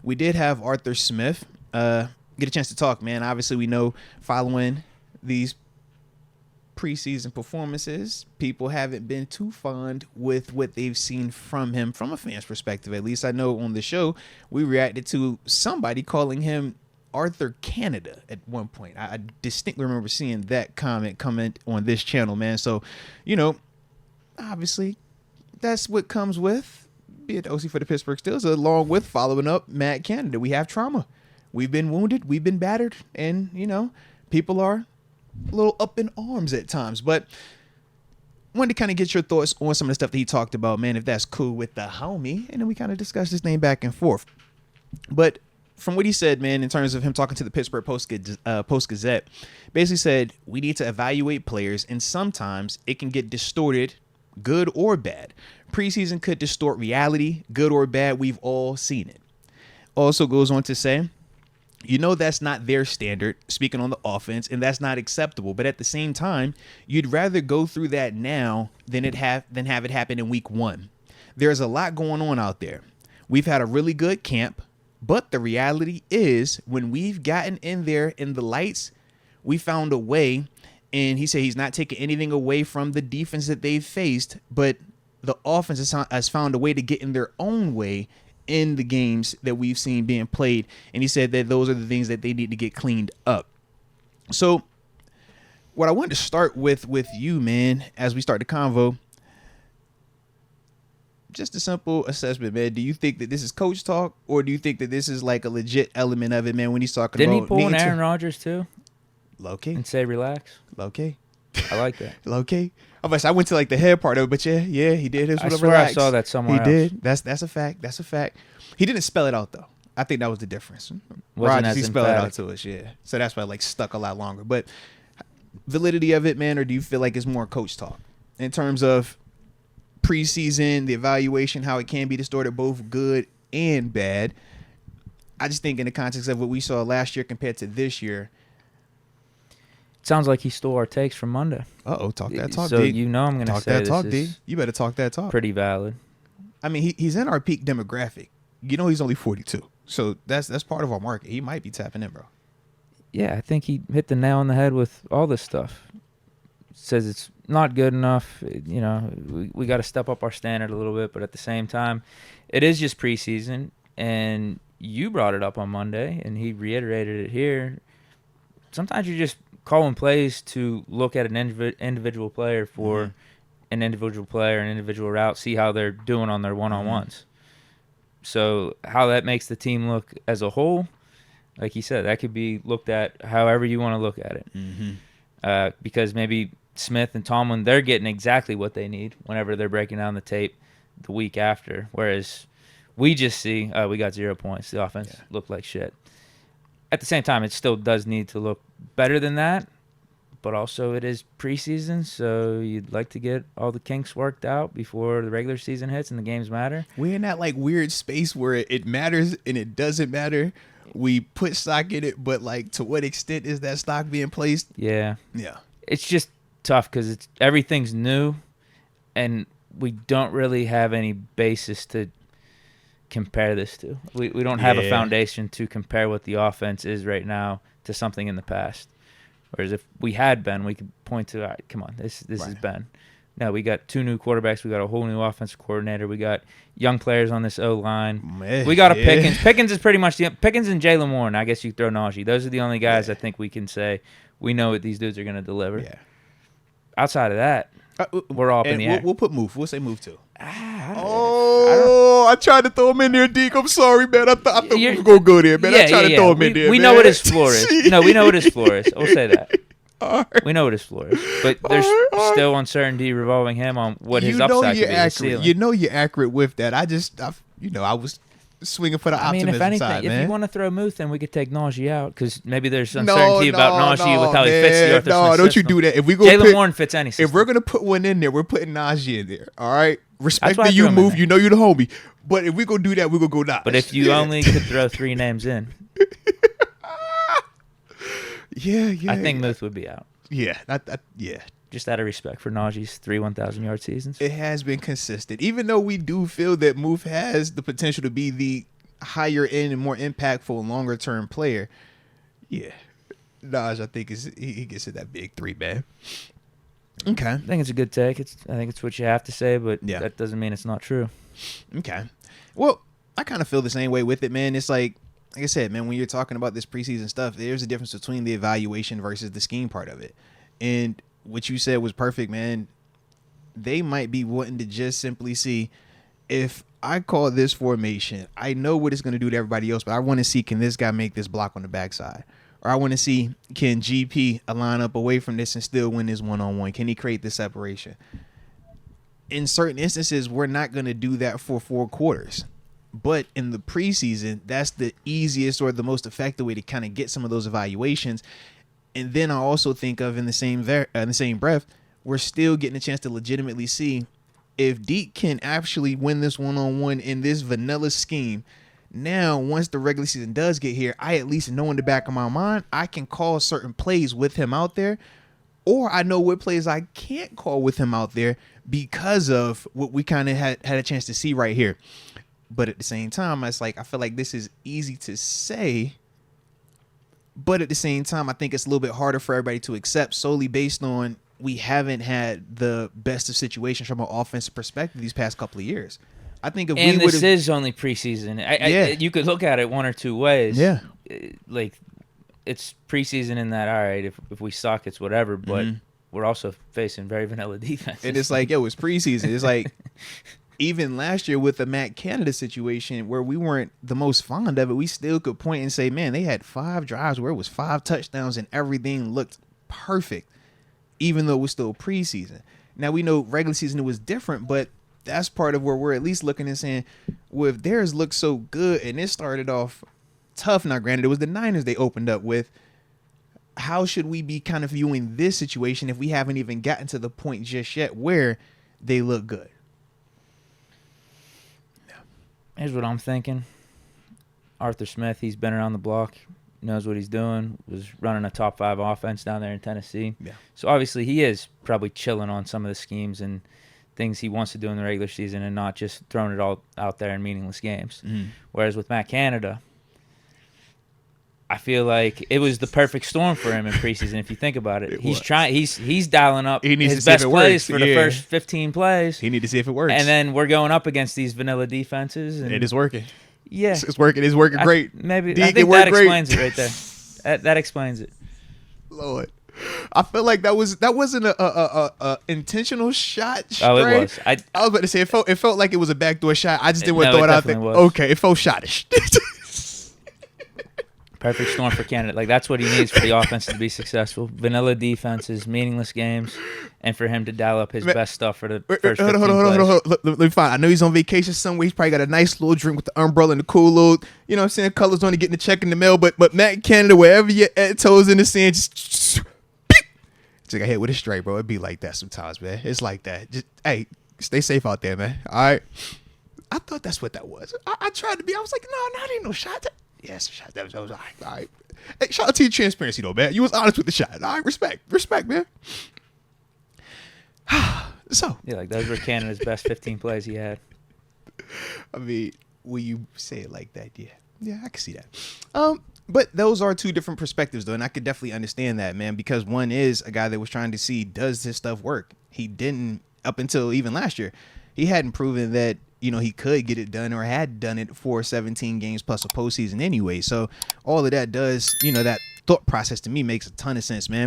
we did have Arthur Smith get a chance to talk, man. Obviously, we know following these preseason performances, people haven't been too fond with what they've seen from him from a fan's perspective. At least I know on the show, we reacted to somebody calling him Arthur Canada at one point. I distinctly remember seeing that comment on this channel, man. So, obviously, that's what comes with being the OC for the Pittsburgh Steelers, along with following up Matt Canada. We have trauma. We've been wounded. We've been battered. And, people are a little up in arms at times. But wanted to kind of get your thoughts on some of the stuff that he talked about, man, if that's cool with the homie. And then we kind of discussed this name back and forth. But from what he said, man, in terms of him talking to the Pittsburgh Post-Gazette, basically said, we need to evaluate players, and sometimes it can get distorted, good or bad. Preseason could distort reality, good or bad. We've all seen it. Also goes on to say, that's not their standard, speaking on the offense, and that's not acceptable. But at the same time, you'd rather go through that now than have it happen in week 1. There's a lot going on out there. We've had a really good camp, but the reality is when we've gotten in there in the lights, we found a way. And he said he's not taking anything away from the defense that they've faced, but the offense has found a way to get in their own way in the games that we've seen being played. And he said that those are the things that they need to get cleaned up. So what I wanted to start with you, man, as we start the convo, just a simple assessment, man. Do you think that this is coach talk, or do you think that this is like a legit element of it, man, when he's talking Didn't about... Didn't he pull an Aaron Rodgers too? Low-key. And say relax? Low-key. I like that. Low-key. I went to like the head part of it, but yeah, he did. I swear relax. I saw that somewhere else. He did. That's a fact. That's a fact. He didn't spell it out though. I think that was the difference. Rodgers, he spelled it out to us, yeah. So that's why it like stuck a lot longer. But validity of it, man, or do you feel like it's more coach talk in terms of preseason, the evaluation, how it can be distorted, both good and bad? I just think in the context of what we saw last year compared to this year. Sounds like he stole our takes from Monday. Talk that talk, so D. I'm going to say that talk, D. You better talk that talk. Pretty valid. I mean, he's in our peak demographic. He's only 42. So that's part of our market. He might be tapping in, bro. Yeah, I think he hit the nail on the head with all this stuff. Says it's not good enough. We got to step up our standard a little bit, but at the same time, it is just preseason, and you brought it up on Monday, and he reiterated it here. Sometimes you just calling plays to look at an individual player for an individual player, an individual route, see how they're doing on their one-on-ones. So how that makes the team look as a whole, like you said, that could be looked at however you want to look at it. Because maybe Smith and Tomlin, they're getting exactly what they need whenever they're breaking down the tape the week after, whereas we just see, we got 0 points. The offense looked like shit. At the same time, it still does need to look better than that, but also it is preseason, so you'd like to get all the kinks worked out before the regular season hits and the games matter. We're in that like weird space where it matters and it doesn't matter. We put stock in it, but like to what extent is that stock being placed? Yeah. Yeah. It's just tough because everything's new, and we don't really have any basis to compare this to. We don't have a foundation to compare what the offense is right now to something in the past. Whereas if we had Ben, we could point to, all right, come on, this is Ben. Now we got 2 new quarterbacks. We got a whole new offensive coordinator. We got young players on this O-line. We got a Pickens. Pickens is pretty much Pickens and Jalen Moore, and I guess you throw Najee. Those are the only guys I think we can say we know what these dudes are going to deliver. Yeah. Outside of that, we're all up in the air. We'll put move. We'll say move too. I tried to throw him in there, Deke. I'm sorry, man. I thought we were going to go there, man. I tried to throw him in there, we know what his floor is. No, we know what his floor is. We'll say that. Right. We know what his floor is. But there's still uncertainty revolving him on what his upside could be. His ceiling. You're accurate with that. I was swinging for the optimism if anything, side, if you want to throw Muth, then we could take Najee out because maybe there's uncertainty about Najee with how he fits the Arthur Smith don't system. You do that. If we go Jalen Warren fits any system. If we're going to put one in there, we're putting Najee in there. All right? Respect that you move. You know you're the homie. But if we go do that, we're going to go Najee. But if you only could throw 3 names in. I think Muth would be out. Yeah. Just out of respect for Najee's 3 1,000-yard seasons. It has been consistent. Even though we do feel that Muth has the potential to be higher end and more impactful, longer term player, yeah, Naj, I think he gets it that big 3, man. Okay. I think it's a good take. I think it's what you have to say, but Yeah. that doesn't mean it's not true. Okay. Well, I kind of feel the same way with it, man. It's like I said, man, when you're talking about this preseason stuff, there's a difference between the evaluation versus the scheme part of it. And what you said was perfect, man. They might be wanting to just simply see if I call this formation, I know what it's going to do to everybody else, but I want to see, can this guy make this block on the backside? Or I want to see, can GP line up away from this and still win this one-on-one? Can he create this separation? In certain instances, we're not going to do that for 4 quarters. But in the preseason, that's the easiest or the most effective way to kind of get some of those evaluations. And then I also think of in the same breath, we're still getting a chance to legitimately see if Deke can actually win this one-on-one in this vanilla scheme. Now, once the regular season does get here, I at least know in the back of my mind, I can call certain plays with him out there, or I know what plays I can't call with him out there because of what we kind of had a chance to see right here. But at the same time, it's like I feel like this is easy to say, but at the same time, I think it's a little bit harder for everybody to accept solely based on we haven't had the best of situations from an offensive perspective these past couple of years. I think if and we would this is only preseason. You could look at it one or two ways. Yeah. Like, it's preseason in that, all right, if we suck, it's whatever, but we're also facing very vanilla defense. And it's like, yo, it's preseason. It's like, even last year with the Matt Canada situation where we weren't the most fond of it, we still could point and say, man, they had 5 drives where it was 5 touchdowns and everything looked perfect, even though it was still preseason. Now, we know regular season it was different, but that's part of where we're at least looking and saying, well, if theirs looked so good and it started off tough, now granted, it was the Niners they opened up with, how should we be kind of viewing this situation if we haven't even gotten to the point just yet where they look good? Here's what I'm thinking. Arthur Smith, he's been around the block, knows what he's doing, was running a top 5 offense down there in Tennessee. Yeah. So obviously he is probably chilling on some of the schemes and things he wants to do in the regular season and not just throwing it all out there in meaningless games. Whereas with Matt Canada, I feel like it was the perfect storm for him in preseason. If you think about it, he's dialing up his best plays for the first 15 plays. He needs to see if it works. And then we're going up agaast these vanilla defenses. And it is working. Yeah, it's working. It's working great. Maybe Deke, I think that explains it right there. That explains it. Lord, I feel like that wasn't a intentional shot. Straight. Oh, it was. I was about to say it felt like it was a backdoor shot. I just didn't want to throw it out there. Was. Okay, it felt shottish. Perfect storm for Canada. Like, that's what he needs for the offense to be successful. Vanilla defenses, meaningless games, and for him to dial up his best stuff for the first 15 hold on. Let me find. I know he's on vacation somewhere. He's probably got a nice little drink with the umbrella and the cool little, you know what I'm saying, colors on to getting the check in the mail. But Matt Canada, wherever you're at, toes in the sand, just got hit with a straight, bro. It be like that sometimes, man. It's like that. Just, hey, stay safe out there, man. All right. I thought that's what that was. I tried to be. I was like, no, that ain't no shot. Yes, shot. That was all right. All right. Hey, shout out to your transparency, though, man. You was honest with the shot. All right, respect, man. So yeah, like those were Canada's best 15 plays he had. I mean, when you say it like that, yeah, I can see that. But those are 2 different perspectives, though, and I could definitely understand that, man, because one is a guy that was trying to see, does this stuff work? He didn't, up until even last year, he hadn't proven that, you know, he could get it done or had done it for 17 games plus a postseason anyway. So all of that does, you know, that thought process to me makes a ton of sense, man.